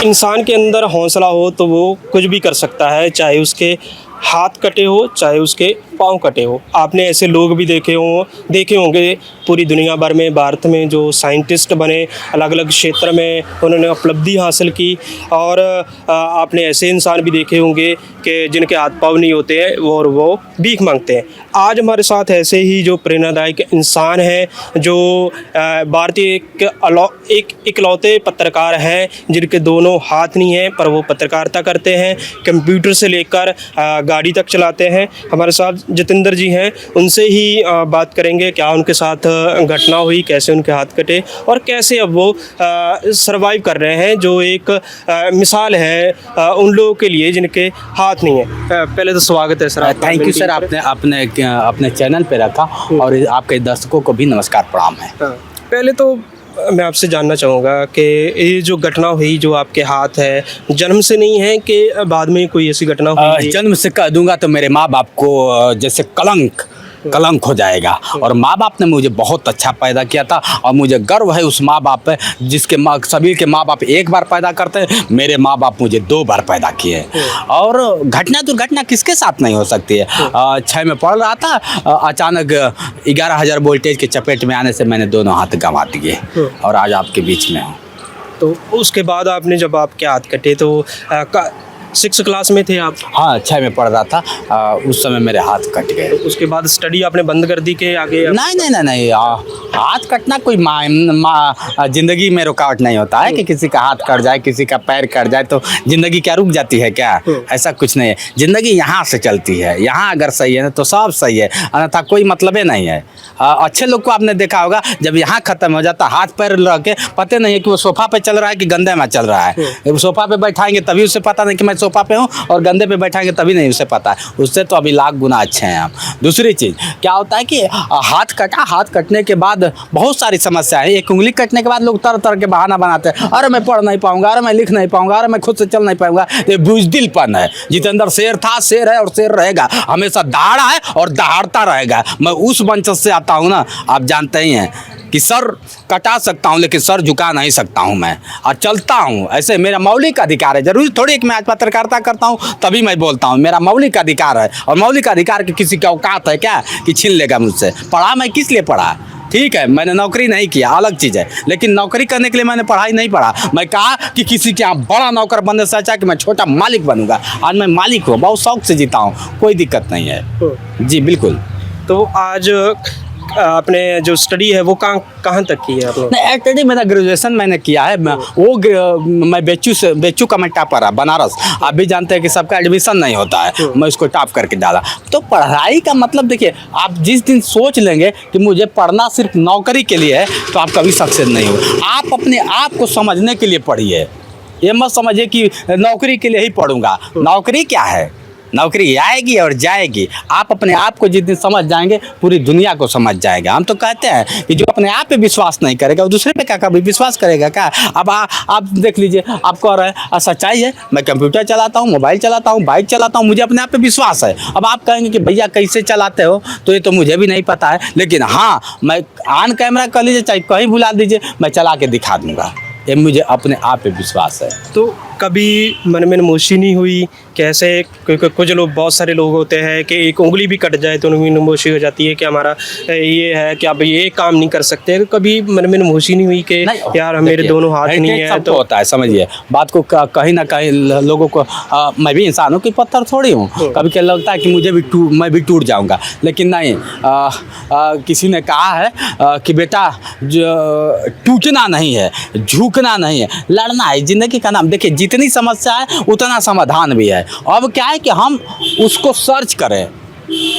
इंसान के अंदर हौसला हो तो वो कुछ भी कर सकता है, चाहे उसके हाथ कटे हो चाहे उसके पाँव कटे हो। आपने ऐसे लोग भी देखे होंगे पूरी दुनिया भर में, भारत में, जो साइंटिस्ट बने, अलग अलग क्षेत्र में उन्होंने उपलब्धि हासिल की। और आपने ऐसे इंसान भी देखे होंगे कि जिनके हाथ पाँव नहीं होते हैं और वो भीख मांगते हैं। आज हमारे साथ ऐसे ही जो प्रेरणादायक इंसान हैं, जो भारतीय एक इकलौते पत्रकार हैं जिनके दोनों हाथ नहीं हैं पर वो पत्रकारिता करते हैं, कंप्यूटर से लेकर गाड़ी तक चलाते हैं। हमारे साथ जितेंद्र जी हैं, उनसे ही बात करेंगे क्या उनके साथ घटना हुई, कैसे उनके हाथ कटे और कैसे अब वो सरवाइव कर रहे हैं, जो एक मिसाल है उन लोगों के लिए जिनके हाथ नहीं है। पहले तो स्वागत है सर। थैंक यू सर, आपने अपने चैनल पे रखा और आपके दर्शकों को भी नमस्कार प्रणाम है। पहले तो मैं आपसे जानना चाहूँगा कि ये जो घटना हुई, जो आपके हाथ है, जन्म से नहीं है कि बाद में कोई ऐसी घटना हुई? जन्म से कह दूंगा तो मेरे माँ बाप को जैसे कलंक हो जाएगा। और माँ बाप ने मुझे बहुत अच्छा पैदा किया था और मुझे गर्व है उस माँ बाप पे, जिसके सभी के माँ बाप एक बार पैदा करते हैं, मेरे माँ बाप मुझे 2 बार पैदा किए। और घटना दुर्घटना किसके साथ नहीं हो सकती है। 6 में पढ़ रहा था, अचानक 11,000 वोल्टेज के चपेट में आने से मैंने दोनों हाथ गंवा दिए और आज आपके बीच में हूँ। तो उसके बाद आपने, जब आपके हाथ कटे तो 6 क्लास में थे आप? हाँ, 6 में पढ़ रहा था, उस समय मेरे हाथ कट गए। तो उसके बाद स्टडी आपने बंद कर दी कि आगे? नहीं, हाथ कटना कोई जिंदगी में रुकावट नहीं होता है कि किसी का हाथ कट जाए, किसी का पैर कट जाए तो जिंदगी क्या रुक जाती है क्या? ऐसा कुछ नहीं है। जिंदगी यहाँ से चलती है, यहाँ अगर सही है तो सब सही है, अन्यथा कोई मतलब ही नहीं है। अच्छे लोग को आपने देखा होगा, जब यहाँ खत्म हो जाता हाथ पैर रह के पता नहीं है कि वो सोफा पे चल रहा है कि गंदे में चल रहा है। सोफा पे बैठाएंगे तभी उसे पता नहीं कि मैं सोफा पे हूँ, और गंदे पे बैठाएंगे तभी नहीं उसे पता है। उससे तो अभी लाख गुना अच्छे हैं हम। दूसरी चीज़ क्या होता है कि हाथ कटने के बाद बहुत सारी समस्या है। एक उंगली कटने के बाद लोग तरह तरह के बहाना बनाते हैं, अरे मैं पढ़ नहीं पाऊंगा, अरे मैं लिख नहीं पाऊंगा, अरे मैं खुद से चल नहीं पाऊंगा। ये बुजदिलपन है। जितेंद्र शेर था, शेर है और शेर रहेगा, हमेशा दहाड़ा है और दहाड़ता रहेगा। मैं उस वंशज से आता हूँ ना, आप जानते ही हैं कि सर कटा सकता हूं लेकिन सर झुका नहीं सकता हूं मैं, और चलता हूं ऐसे। मेरा मौलिक अधिकार है। जरूरी थोड़ी कि मैं आज पत्रकारिता करता हूं तभी मैं बोलता हूं। मेरा मौलिक अधिकार है, और मौलिक अधिकार की किसी की औकात है क्या कि छीन लेगा मुझसे? पढ़ा मैं किस लिए पढ़ा? ठीक है, मैंने नौकरी नहीं किया, अलग चीज़ है, लेकिन नौकरी करने के लिए मैंने पढ़ाई नहीं पढ़ा। मैं कहा कि किसी के यहाँ बड़ा नौकर बनने से अच्छा कि मैं छोटा मालिक बनूंगा। आज मैं मालिक हूँ, बहुत शौक से जीता हूँ, कोई दिक्कत नहीं है। जी बिल्कुल। तो आज आपने जो स्टडी है वो कहाँ तक की है आपने? नहीं, एक्चुअली मेरा ग्रेजुएशन मैंने किया है। मैं बेचू का मैं टॉपर है बनारस। आप भी जानते हैं कि सबका एडमिशन नहीं होता है, मैं उसको टॉप करके डाला। तो पढ़ाई का मतलब देखिए, आप जिस दिन सोच लेंगे कि मुझे पढ़ना सिर्फ नौकरी के लिए है तो आप कभी सक्सेस नहीं हो। आप अपने आप को समझने के लिए पढ़िए। ये मत समझिए कि नौकरी के लिए ही पढ़ूंगा। नौकरी क्या है? नौकरी आएगी और जाएगी। आप अपने आप को जिस दिन समझ जाएंगे, पूरी दुनिया को समझ जाएगा। हम तो कहते हैं कि जो अपने आप पे विश्वास नहीं करेगा वो दूसरे पे क्या कभी विश्वास करेगा क्या? अब आप देख लीजिए, आप कह रहे हैं सच्चाई है, मैं कंप्यूटर चलाता हूँ, मोबाइल चलाता हूँ, बाइक चलाता हूँ, मुझे अपने आप पे विश्वास है। अब आप कहेंगे कि भैया कैसे चलाते हो, तो ये तो मुझे भी नहीं पता है, लेकिन हाँ, मैं ऑन कैमरा कर लीजिए चाहे कहीं बुला दीजिए, मैं चला के दिखा दूँगा। ये मुझे अपने आप पे विश्वास है। तो कभी मन में नमोशी नहीं हुई? कैसे कुछ लोग, बहुत सारे लोग होते हैं कि एक उंगली भी कट जाए तो उनकी नमोशी हो जाती है कि हमारा ये है कि अब ये काम नहीं कर सकते। तो कभी मन में नमोशी नहीं हुई कि यार मेरे दोनों हाथ नहीं है? तो होता है, समझिए बात को। कहीं ना कहीं लोगों को, मैं भी इंसानों की पत्थर थोड़ी हूँ, कभी क्या लगता है कि मैं भी टूट जाऊँगा, लेकिन नहीं। किसी ने कहा है कि बेटा टूटना नहीं है, झुकना नहीं है, लड़ना है, जिंदगी का नाम। देखिए, जितनी समस्या है उतना समाधान भी है। अब क्या है कि हम उसको सर्च करें।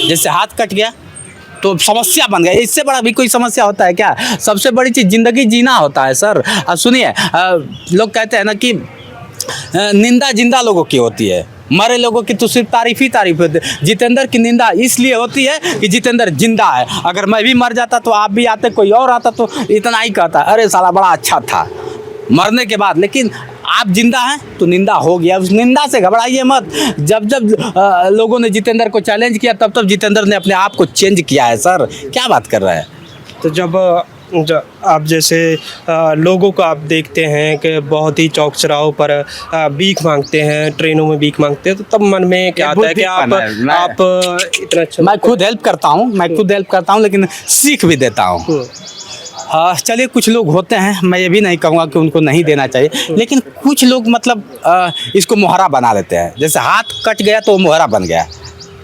जैसे हाथ कट गया तो समस्या बन गया, इससे बड़ा भी कोई समस्या होता है क्या? सबसे बड़ी चीज़ जिंदगी जीना होता है सर। सुनिए, लोग कहते हैं ना कि निंदा जिंदा लोगों की होती है, मरे लोगों की तो सिर्फ तारीफ ही तारीफ होती है। जितेंद्र की निंदा इसलिए होती है कि जितेंद्र जिंदा है। अगर मैं भी मर जाता तो आप भी आते, कोई और आता तो इतना ही कहता, अरे साला बड़ा अच्छा था मरने के बाद। लेकिन आप जिंदा हैं तो निंदा हो गया, उस निंदा से घबराइए मत। जब लोगों ने जितेंद्र को चैलेंज किया तब जितेंद्र ने अपने आप को चेंज किया है सर। क्या बात कर रहे हैं? तो जब आप जैसे लोगों को आप देखते हैं कि बहुत ही चौक चौराहों पर भीख मांगते हैं, ट्रेनों में भीख मांगते हैं, तो तब मन में क्या आता है कि आप इतना अच्छा मैं खुद हेल्प करता हूँ, लेकिन सीख भी देता हूँ। चलिए, कुछ लोग होते हैं, मैं ये भी नहीं कहूँगा कि उनको नहीं देना चाहिए, लेकिन कुछ लोग मतलब इसको मुहरा बना लेते हैं। जैसे हाथ कट गया तो मुहरा बन गया,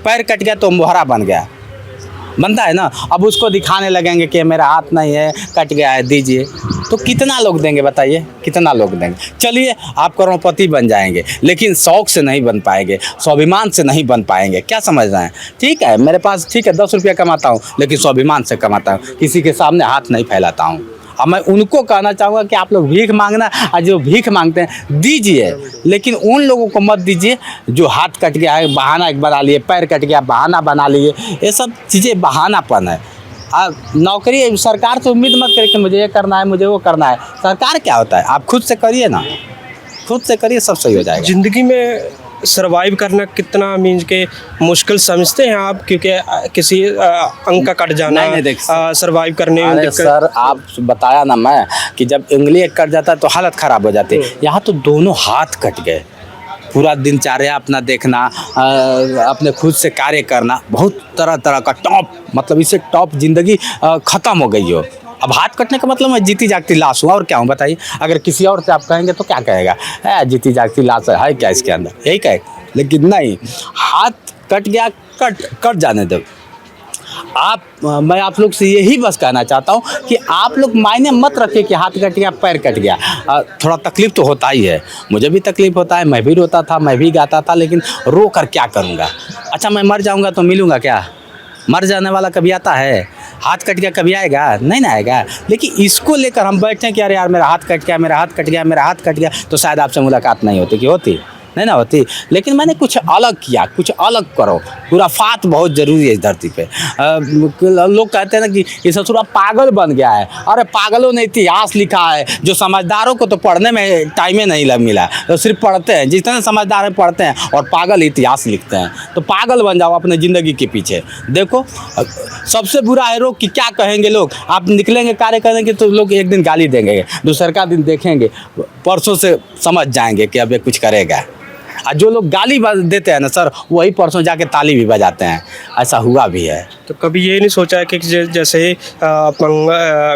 पैर कट गया तो मुहरा बन गया, बनता है ना। अब उसको दिखाने लगेंगे कि मेरा हाथ नहीं है, कट गया है, दीजिए। तो कितना लोग देंगे बताइए, कितना लोग देंगे? चलिए, आप करोड़पति बन जाएंगे, लेकिन शौक से नहीं बन पाएंगे, स्वाभिमान से नहीं बन पाएंगे। क्या समझ रहे हैं? ठीक है, मेरे पास ठीक है 10 रुपया कमाता हूँ, लेकिन स्वाभिमान से कमाता हूँ, किसी के सामने हाथ नहीं फैलाता हूँ। अब मैं उनको कहना चाहूँगा कि आप लोग भीख मांगना, और जो भीख मांगते हैं दीजिए, लेकिन उन लोगों को मत दीजिए जो हाथ कट गया है बहाना एक बना लिए, पैर कट गया बहाना बना लिए। ये सब चीज़ें बहानापन है। नौकरी सरकार से उम्मीद मत करिए कि मुझे ये करना है, मुझे वो करना है। सरकार क्या होता है? आप खुद से करिए ना, खुद से करिए, सब सही हो जाएगा। ज़िंदगी में सरवाइव करना कितना मीन्स के मुश्किल समझते हैं आप? क्योंकि किसी अंग का कट जाना सरवाइव करने में अरे सर, आप बताया ना मैं कि जब उंगली एक कट जाता है तो हालत ख़राब हो जाती है। यहाँ तो दोनों हाथ कट गए, पूरा दिनचर्या अपना देखना, अपने खुद से कार्य करना, बहुत तरह तरह का टॉप, मतलब इससे टॉप ज़िंदगी ख़त्म हो गई हो। अब हाथ कटने का मतलब मैं जीती जागती लाश हूँ, और क्या हूँ बताइए? अगर किसी और से आप कहेंगे तो क्या कहेगा? जीती जागती लाश है क्या इसके अंदर, यही कहे। लेकिन नहीं, हाथ कट गया, कट जाने दो। मैं आप लोग से यही बस कहना चाहता हूँ कि आप लोग मायने मत रखिए कि हाथ कट गया, पैर कट गया। थोड़ा तकलीफ तो होता ही है, मुझे भी तकलीफ होता है, मैं भी रोता था, मैं भी गाता था, लेकिन रो कर क्या करूँगा? अच्छा, मैं मर जाऊँगा तो मिलूँगा क्या? मर जाने वाला कभी आता है? हाथ कट गया कभी आएगा? नहीं ना आएगा। लेकिन इसको लेकर हम बैठते हैं कि अरे यार मेरा हाथ कट गया, मेरा हाथ कट गया, मेरा हाथ कट गया, तो शायद आपसे मुलाकात नहीं होती। कि होती? नहीं ना होती। लेकिन मैंने कुछ अलग किया, कुछ अलग करो। खुराफात बहुत ज़रूरी है इस धरती पे। लोग कहते हैं ना कि ये ससुरा पागल बन गया है। अरे पागलों ने इतिहास लिखा है, जो समझदारों को तो पढ़ने में टाइम ही नहीं मिला, तो सिर्फ पढ़ते हैं। जितने समझदार हैं पढ़ते हैं, और पागल इतिहास लिखते हैं। तो पागल बन जाओ अपने ज़िंदगी के पीछे। देखो, सबसे बुरा है रोग कि क्या कहेंगे लोग। आप निकलेंगे कार्य करेंगे तो लोग एक दिन गाली देंगे, दूसरे का दिन देखेंगे, परसों से समझ जाएंगे कि अब ये कुछ करेगा। और जो लोग गाली देते हैं ना सर, वही परसों जाके ताली भी बजाते हैं। ऐसा हुआ भी है। तो कभी ये नहीं सोचा है कि जैसे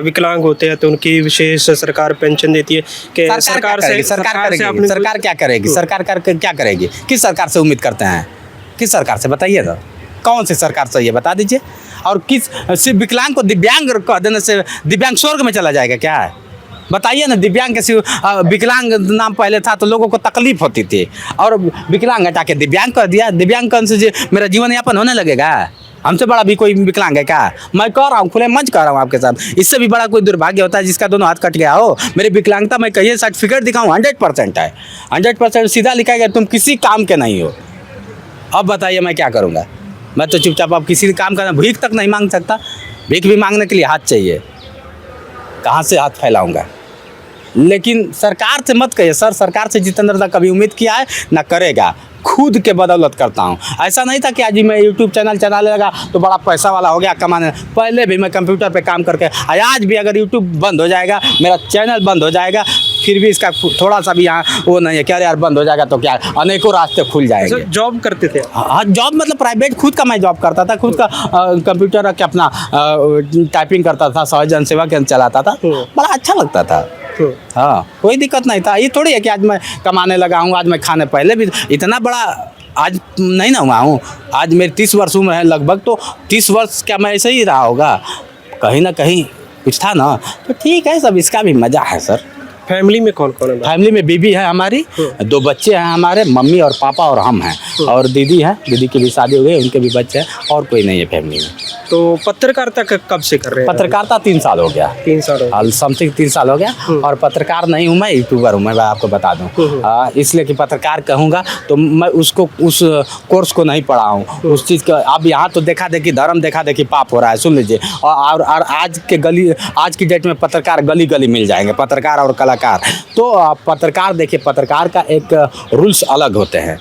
विकलांग होते हैं तो उनकी विशेष सरकार पेंशन देती है कि सरकार क्या करेगी? सरकार क्या करेगी? किस सरकार से उम्मीद करते हैं? किस सरकार से बताइए तो? कौन सी सरकार से, ये बता दीजिए। और किस सिर्फ विकलांग को दिव्यांग कह देने से दिव्यांग स्वर्ग में चला जाएगा क्या है? बताइए ना। दिव्यांग के विकलांग नाम पहले था तो लोगों को तकलीफ होती थी, और विकलांग हटा के दिव्यांग कर दिया। दिव्यांग कौन से मेरा जीवन यापन होने लगेगा? हमसे बड़ा भी कोई विकलांग है क्या? मैं कह रहा हूँ, खुले मंच कह रहा हूँ आपके साथ। इससे भी बड़ा कोई दुर्भाग्य होता है जिसका दोनों हाथ कट गया हो। मेरी विकलांगता मैं कहिए सर्टिफिकेट दिखाऊँ 100% है, 100% सीधा लिखा गया, तुम किसी काम के नहीं हो। अब बताइए मैं क्या करूँगा? मैं तो चुपचाप अब किसी काम करना, भीख तक नहीं मांग सकता। भीख भी मांगने के लिए हाथ चाहिए, कहाँ से हाथ फैलाऊंगा? लेकिन सरकार से मत कहिए सर, सरकार से जितेंद्र दा कभी उम्मीद किया है ना करेगा। खुद के बदौलत करता हूँ। ऐसा नहीं था कि आज ही मैं यूट्यूब चैनल चलाने लगा तो बड़ा पैसा वाला हो गया कमाने। पहले भी मैं कंप्यूटर पे काम करके, आज भी अगर यूट्यूब बंद हो जाएगा, मेरा चैनल बंद हो जाएगा, फिर भी इसका थोड़ा सा भी यहाँ वो नहीं है। क्या यार बंद हो जाएगा तो क्या, अनेकों रास्ते खुल जाएंगे। जॉब करते थे? हाँ, जॉब मतलब प्राइवेट, खुद का मैं जॉब करता था, खुद का कंप्यूटर रख के अपना टाइपिंग करता था, सहज जन सेवा केंद्र चलाता था। बड़ा अच्छा लगता था। हाँ, कोई दिक्कत नहीं था। ये थोड़ी है कि आज मैं कमाने लगा हूँ, आज मैं खाने, पहले भी इतना बड़ा आज नहीं ना हुआ हूँ। आज मेरी 30 वर्ष उम्र है लगभग, तो 30 वर्ष क्या मैं ऐसे ही रहा होगा? कहीं ना कहीं कुछ था ना। तो ठीक है, सब इसका भी मज़ा है सर। फैमिली में कौन कौन है? फैमिली में बीबी है हमारी, 2 बच्चे हैं हमारे, मम्मी और पापा और हम हैं, और दीदी है, दीदी की भी शादी हो गई, उनके भी बच्चे हैं, और कोई नहीं है फैमिली में। तो पत्रकारिता कब से कर रहे हैं? पत्रकारिता 3 साल हो गया। 3 साल हो गया, समथिंग 3 साल हो गया। और पत्रकार नहीं हूँ मैं, यूट्यूबर हूँ मैं आपको बता दूँ। इसलिए कि पत्रकार कहूँगा तो मैं उसको, उस कोर्स को नहीं पढ़ा हूँ, उस चीज़ का। अब यहाँ तो देखा देखी धर्म, देखा देखी पाप हो रहा है, सुन लीजिए। और आज की डेट में पत्रकार गली गली मिल जाएंगे, पत्रकार और कलाकार। तो पत्रकार देखिए, पत्रकार का एक रूल्स अलग होते हैं।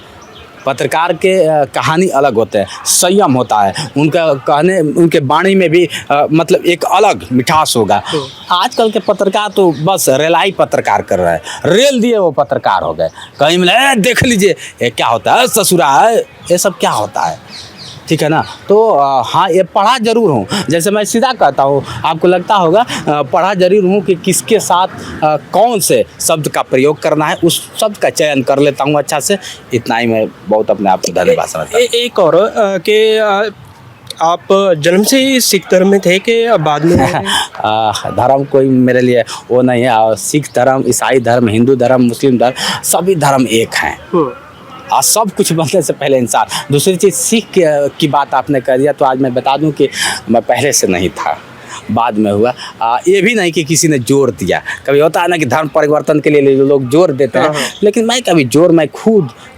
पत्रकार के कहानी अलग होते हैं, संयम होता है उनका कहने, उनके वाणी में भी मतलब एक अलग मिठास होगा। आजकल के पत्रकार तो बस रेलाई पत्रकार कर रहे हैं, रेल दिए वो पत्रकार हो गए, कहीं मिले देख लीजिए ये क्या होता है ससुरा है, ये सब क्या होता है, ठीक है ना। तो हाँ, ये पढ़ा जरूर हूँ, जैसे मैं सीधा कहता हूँ, आपको लगता होगा पढ़ा जरूर हूँ कि किसके साथ कौन से शब्द का प्रयोग करना है, उस शब्द का चयन कर लेता हूँ अच्छा से। इतना ही मैं बहुत अपने आप को धन्यवाद समझता हूँ। एक और कि आप जन्म से ही सिख धर्म में थे कि बाद में? धर्म कोई मेरे लिए वो नहीं है, और सिख धर्म, ईसाई धर्म, हिंदू धर्म, मुस्लिम धर्म, सभी धर्म एक हैं। आज सब कुछ बनने से पहले इंसान। दूसरी चीज़ सिख की बात आपने कर दिया, तो आज मैं बता दूं कि मैं पहले से नहीं था, बाद में हुआ। ये भी नहीं कि किसी ने जोर दिया। कभी होता है ना कि धर्म परिवर्तन के लिए लोग जोर देते हैं, लेकिन मैं कभी जोर, मैं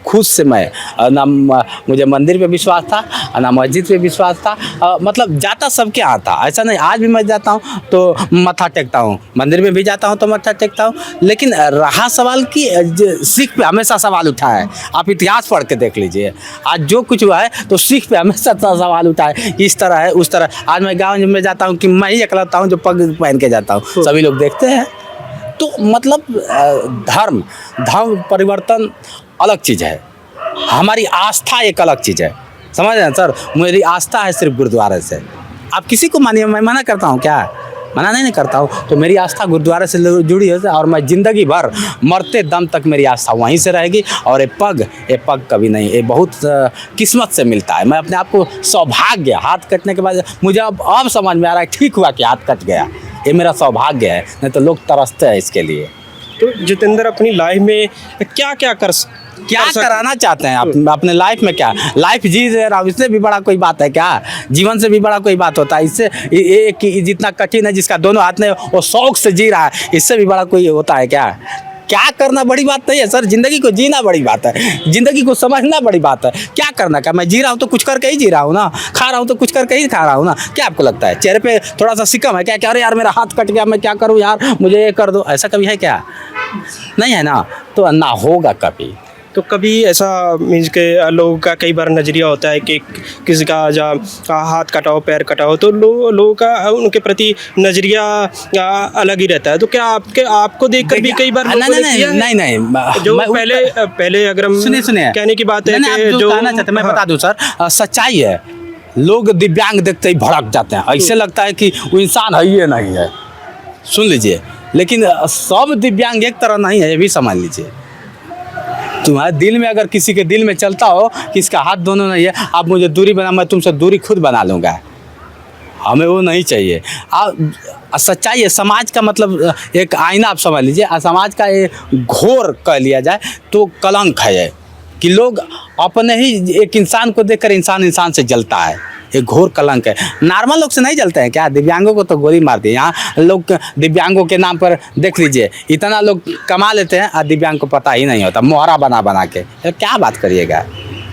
खुद से मैं ना मुझे मंदिर पे विश्वास था, ना मस्जिद पे विश्वास था, मतलब जाता सबके यहाँ था, ऐसा नहीं। आज भी मैं जाता हूँ तो मत्था टेकता हूँ, मंदिर में भी जाता हूँ तो मत्था टेकता हूँ, लेकिन रहा सवाल कि सिख पे हमेशा सवाल उठा है। आप इतिहास पढ़ के देख लीजिए, आज जो कुछ हुआ है तो सिख पे हमेशा सवाल उठा है, इस तरह है उस तरह। आज मैं गाँव में जाता हूँ कि मैं ही अकलता हूँ जो पग पहन के जाता हूँ, सभी लोग देखते हैं। तो मतलब धर्म परिवर्तन अलग चीज़ है, हमारी आस्था एक अलग चीज़ है, समझ रहे हैं सर। मेरी आस्था है सिर्फ गुरुद्वारे से। आप किसी को मानिए, मैं मना करता हूँ क्या? मना नहीं करता हूँ। तो मेरी आस्था गुरुद्वारे से जुड़ी है, और मैं ज़िंदगी भर मरते दम तक मेरी आस्था वहीं से रहेगी। और ये पग कभी नहीं, ये बहुत किस्मत से मिलता है। मैं अपने आप को सौभाग्य, हाथ कटने के बाद मुझे अब समझ में आ रहा है, ठीक हुआ कि हाथ कट गया, ये मेरा सौभाग्य है, नहीं तो लोग तरसते हैं इसके लिए। तो जितेंद्र अपनी लाइफ में क्या कराना चाहते हैं आप अपने लाइफ में? क्या लाइफ जी रहा हूँ, इससे भी बड़ा कोई बात है क्या? जीवन से भी बड़ा कोई बात होता है? इससे ये जितना कठिन है, जिसका दोनों हाथ में वो शौक से जी रहा है, इससे भी बड़ा कोई होता है क्या? क्या करना बड़ी बात नहीं है सर, जिंदगी को जीना बड़ी बात है, जिंदगी को समझना बड़ी बात है। क्या करना, क्या मैं जी रहा हूँ तो कुछ करके ही जी रहा हूँ ना, खा रहा हूँ तो कुछ करके ही खा रहा हूँ ना। क्या आपको लगता है चेहरे पे थोड़ा सा सिकम है क्या? अरे यार मेरा हाथ कट गया, मैं क्या करूँ यार, मुझे ये कर दो, ऐसा कभी है क्या? नहीं है ना, तो ना होगा कभी। तो कभी ऐसा मीन्स के लोगों का कई बार नज़रिया होता है कि किसी का हाथ कटाओ, पैर कटाओ, तो लोगों का उनके प्रति नज़रिया अलग ही रहता है। तो क्या आपको देखकर भी कई बार नहीं जो पहले अगर हम सुनिए कहने की बात है कि जो कहना चाहते हैं, मैं बता दूं सर, सच्चाई है, लोग दिव्यांग देखते ही भड़क जाते हैं, ऐसे लगता है कि वो इंसान है ही नहीं है। सुन लीजिए, लेकिन सब दिव्यांग एक तरह नहीं है, ये भी समझ लीजिए। तुम्हारे दिल में अगर किसी के दिल में चलता हो कि इसका हाथ दोनों नहीं है, आप मुझे दूरी बना, मैं तुमसे दूरी खुद बना लूँगा, हमें वो नहीं चाहिए। सच्चाई है, समाज का मतलब एक आईना आप समझ लीजिए। समाज का एक घोर कह लिया जाए तो कलंक है ये, कि लोग अपने ही एक इंसान को देखकर इंसान से जलता है, एक घोर कलंक है। नॉर्मल लोग से नहीं जलते हैं क्या? दिव्यांगों को तो गोली मारती है। यहाँ लोग दिव्यांगों के नाम पर देख लीजिए, इतना लोग कमा लेते हैं और दिव्यांग को पता ही नहीं होता, मोहरा बना के। क्या बात करिएगा,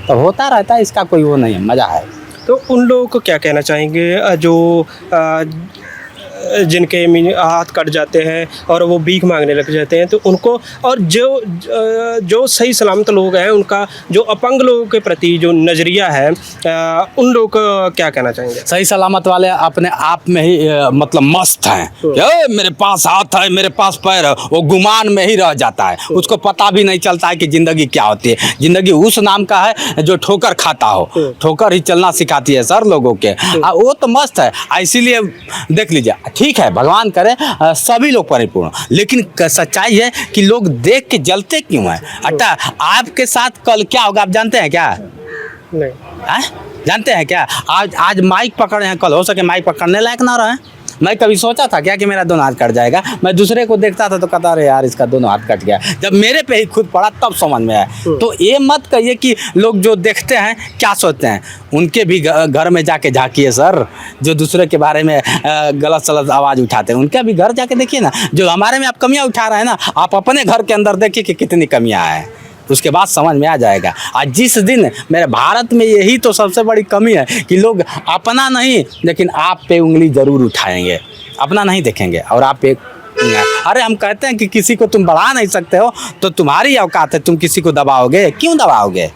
तो होता रहता है, इसका कोई वो नहीं है, मज़ा है। तो उन लोगों को क्या कहना चाहेंगे जो जिनके हाथ कट जाते हैं और वो भीख मांगने लग जाते हैं, तो उनको, और जो सही सलामत लोग हैं, उनका जो अपंग लोगों के प्रति जो नज़रिया है, उन लोगों को क्या कहना चाहेंगे? सही सलामत वाले अपने आप में ही मतलब मस्त हैं, मेरे पास हाथ है, मेरे पास पैर है, वो गुमान में ही रह जाता है, उसको पता भी नहीं चलता है कि ज़िंदगी क्या होती है। ज़िंदगी उस नाम का है जो ठोकर खाता हो, ठोकर ही चलना सिखाती है सर लोगों के। वो तो मस्त है, इसीलिए देख लीजिए, ठीक है, भगवान करे सभी लोग परिपूर्ण, लेकिन सच्चाई है कि लोग देख के जलते क्यों हैं? अच्छा, आपके साथ कल क्या होगा आप जानते हैं क्या? नहीं जानते हैं क्या? आज माइक पकड़े हैं, कल हो सके माइक पकड़ने लायक ना रहे। मैं कभी सोचा था क्या कि मेरा दोनों हाथ कट जाएगा? मैं दूसरे को देखता था तो कहता अरे यार इसका दोनों हाथ कट गया। जब मेरे पे ही खुद पड़ा तब समझ में आया। तो ये मत कहिए कि लोग जो देखते हैं क्या सोचते हैं, उनके भी घर में जाके झाँकिए सर, जो दूसरे के बारे में गलत सलत आवाज़ उठाते हैं, उनका भी घर जाके देखिए ना। जो हमारे में आप कमियाँ उठा रहे हैं ना, आप अपने घर के अंदर देखिए कि कितनी कमियाँ हैं, उसके बाद समझ में आ जाएगा। आज जिस दिन मेरे भारत में यही तो सबसे बड़ी कमी है कि लोग अपना नहीं लेकिन आप पे उंगली ज़रूर उठाएंगे, अपना नहीं देखेंगे और आप पे। अरे हम कहते हैं कि किसी को तुम बढ़ा नहीं सकते हो तो तुम्हारी औकात है, तुम किसी को दबाओगे, क्यों दबाओगे?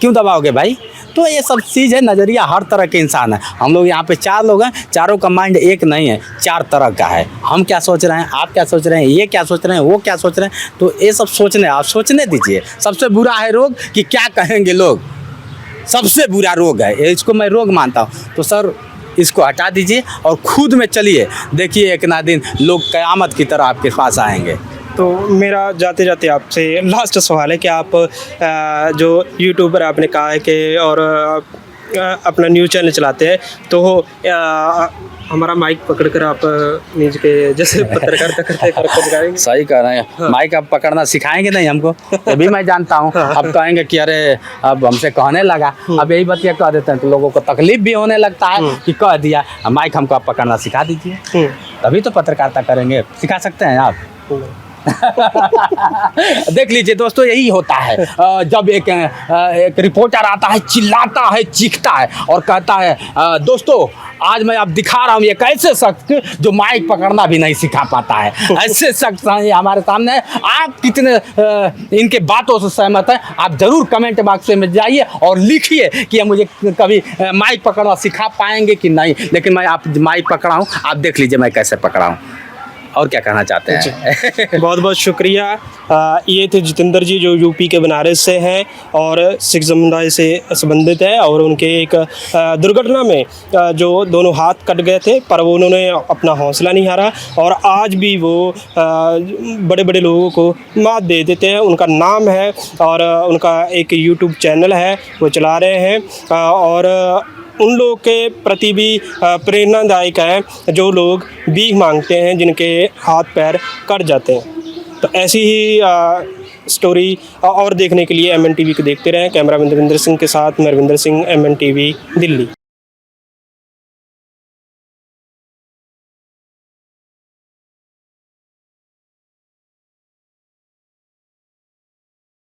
क्यों दबाओगे भाई? तो ये सब चीज़ है, नज़रिया हर तरह के इंसान है। हम लोग यहाँ पे 4 लोग हैं, चारों का माइंड एक नहीं है, 4 तरह का है। हम क्या सोच रहे हैं, आप क्या सोच रहे हैं, ये क्या सोच रहे हैं, वो क्या सोच रहे हैं, तो ये सब सोचने, आप सोचने दीजिए। सबसे बुरा है रोग कि क्या कहेंगे लोग, सबसे बुरा रोग है, इसको मैं रोग मानता हूँ। तो सर इसको हटा दीजिए और खुद में चलिए, देखिए एक ना दिन लोग क़यामत की तरह आपके पास आएंगे। तो मेरा जाते जाते आपसे लास्ट सवाल है कि आप जो यूट्यूबर आपने कहा है कि और अपना न्यूज़ चैनल चलाते हैं, तो हमारा माइक पकड़कर आप न्यूज़ के जैसे पत्रकारिता करते दिखाएंगे। सही कह रहे हैं, माइक अब पकड़ना सिखाएंगे नहीं हमको, ये भी मैं जानता हूँ। अब कहेंगे कि अरे अब हमसे कहने लगा, अब यही बतिया कह देते हैं तो लोगों को तकलीफ भी होने लगता है कि कह दिया। माइक हमको आप पकड़ना सिखा दीजिए, तभी तो पत्रकारिता करेंगे। सिखा सकते हैं आप? देख लीजिए दोस्तों, यही होता है जब एक रिपोर्टर आता है, चिल्लाता है, चीखता है और कहता है दोस्तों आज मैं आप दिखा रहा हूँ एक ऐसे शख्स जो माइक पकड़ना भी नहीं सिखा पाता है। ऐसे शख्स हैं हमारे सामने। आप कितने इनके बातों से सहमत हैं, आप ज़रूर कमेंट बॉक्स में जाइए और लिखिए कि मुझे कभी माइक पकड़ना सिखा पाएंगे कि नहीं। लेकिन मैं आप माइक पकड़ा हूँ, आप देख लीजिए मैं कैसे पकड़ा हूँ। और क्या कहना चाहते हैं? बहुत बहुत शुक्रिया। ये थे जितेंद्र जी, जो यूपी के बनारस से हैं और सिख समुदाय से संबंधित है। और उनके एक दुर्घटना में जो दोनों हाथ कट गए थे, पर वो उन्होंने अपना हौसला नहीं हारा और आज भी वो बड़े बड़े लोगों को मात दे देते हैं। उनका नाम है और उनका एक यूट्यूब चैनल है, वो चला रहे हैं और उन लोगों के प्रति भी प्रेरणादायक है जो लोग भीख मांगते हैं, जिनके हाथ पैर कट जाते हैं। तो ऐसी ही स्टोरी और देखने के लिए MN TV को देखते रहें। कैमरामैन रविंद्र सिंह के साथ मैं रविंद्र सिंह, MN TV दिल्ली।